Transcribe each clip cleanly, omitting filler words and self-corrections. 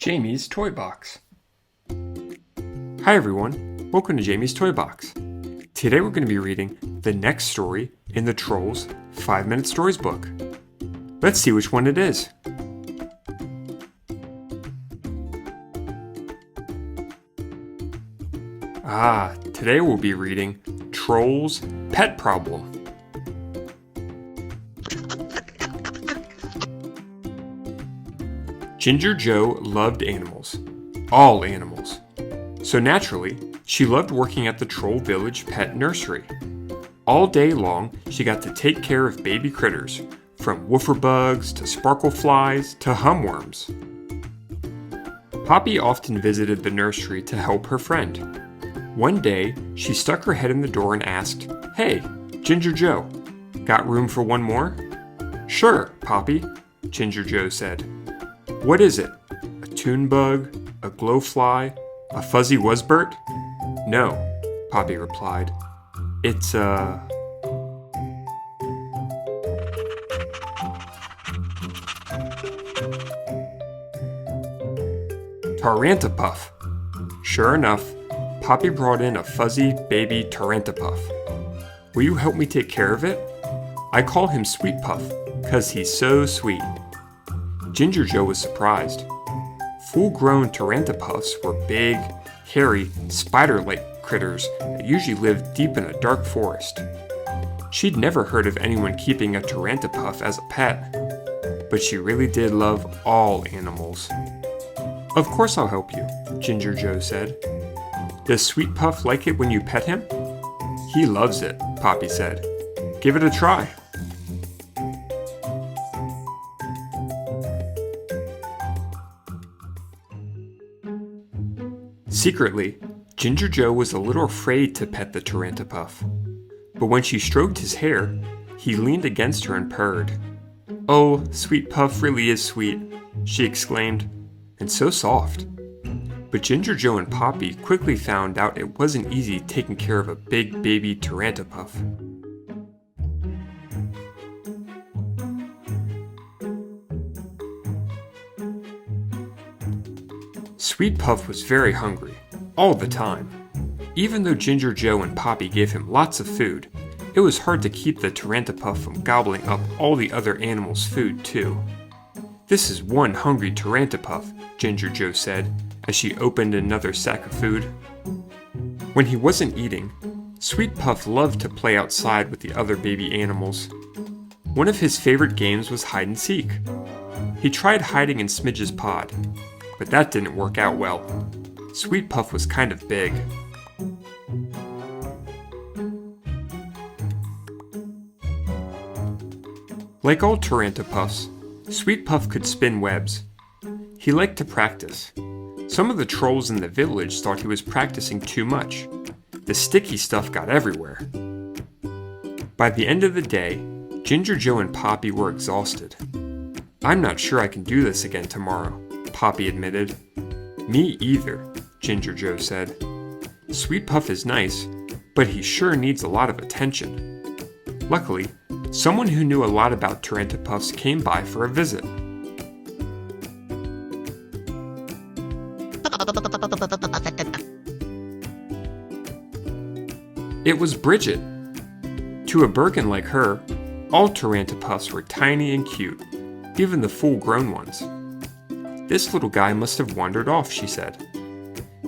Jamie's Toy Box. Hi everyone, welcome to Jamie's Toy Box. Today we're going to be reading the next story in the Trolls 5-Minute Stories book. Let's see which one it is. Today we'll be reading Trolls Pet Problem. Ginger Joe loved animals, all animals. So naturally, she loved working at the Troll Village Pet Nursery. All day long, she got to take care of baby critters, from woofer bugs to sparkle flies to humworms. Poppy often visited the nursery to help her friend. One day, she stuck her head in the door and asked, "Hey, Ginger Joe, got room for one more?" "Sure, Poppy," Ginger Joe said. "What is it? A tune bug? A glowfly? A fuzzy wuzzbert?" "No," Poppy replied. "It's a..." tarantapuff. Sure enough, Poppy brought in a fuzzy baby tarantapuff. "Will you help me take care of it? I call him Sweet Puff, 'cause he's so sweet." Ginger Joe was surprised. Full-grown tarantapuffs were big, hairy, spider-like critters that usually lived deep in a dark forest. She'd never heard of anyone keeping a tarantapuff as a pet, but she really did love all animals. "Of course I'll help you," Ginger Joe said. "Does Sweet Puff like it when you pet him?" "He loves it," Poppy said. "Give it a try." Secretly, Ginger Joe was a little afraid to pet the tarantapuff. But when she stroked his hair, he leaned against her and purred. "Oh, Sweet Puff really is sweet," she exclaimed, "and so soft." But Ginger Joe and Poppy quickly found out it wasn't easy taking care of a big baby tarantapuff. Sweet Puff was very hungry, all the time. Even though Ginger Joe and Poppy gave him lots of food, it was hard to keep the tarantapuff from gobbling up all the other animals' food too. "This is one hungry tarantapuff," Ginger Joe said, as she opened another sack of food. When he wasn't eating, Sweet Puff loved to play outside with the other baby animals. One of his favorite games was hide and seek. He tried hiding in Smidge's pod, but that didn't work out well. Sweet Puff was kind of big. Like all tarantapuffs, Sweet Puff could spin webs. He liked to practice. Some of the trolls in the village thought he was practicing too much. The sticky stuff got everywhere. By the end of the day, Ginger Joe and Poppy were exhausted. "I'm not sure I can do this again tomorrow," Poppy admitted. "Me either," Ginger Joe said. "Sweet Puff is nice, but he sure needs a lot of attention." Luckily, someone who knew a lot about tarantapuffs came by for a visit. It was Bridget. To a Bergen like her, all tarantapuffs were tiny and cute, even the full-grown ones. "This little guy must have wandered off," she said.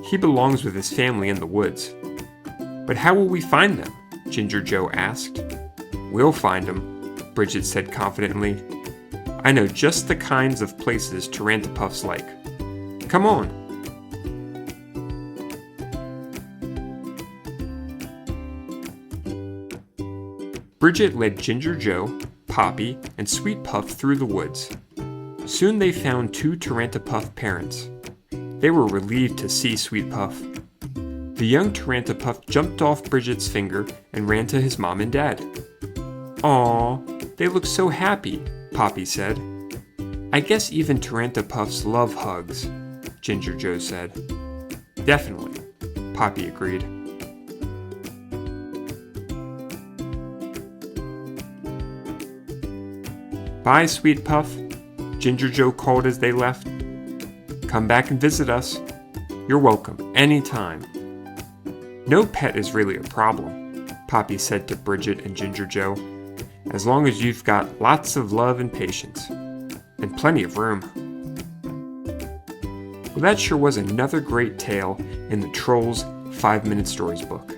"He belongs with his family in the woods." "But how will we find them?" Ginger Joe asked. "We'll find them," Bridget said confidently. "I know just the kinds of places tarantapuffs like. Come on." Bridget led Ginger Joe, Poppy, and Sweet Puff through the woods. Soon they found 2 tarantapuff parents. They were relieved to see Sweet Puff. The young tarantapuff jumped off Bridget's finger and ran to his mom and dad. "Aw, they look so happy," Poppy said. "I guess even tarantapuffs love hugs," Ginger Joe said. "Definitely," Poppy agreed. "Bye, Sweet Puff," Ginger Joe called as they left. come back and visit us. You're welcome anytime. No pet is really a problem, Poppy said to Bridget and Ginger Joe, as long as you've got lots of love and patience, and plenty of room. Well, that sure was another great tale in the Trolls 5-Minute Stories book.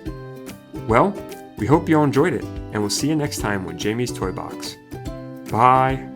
Well, we hope you all enjoyed it, and we'll see you next time with Jamie's Toy Box. Bye!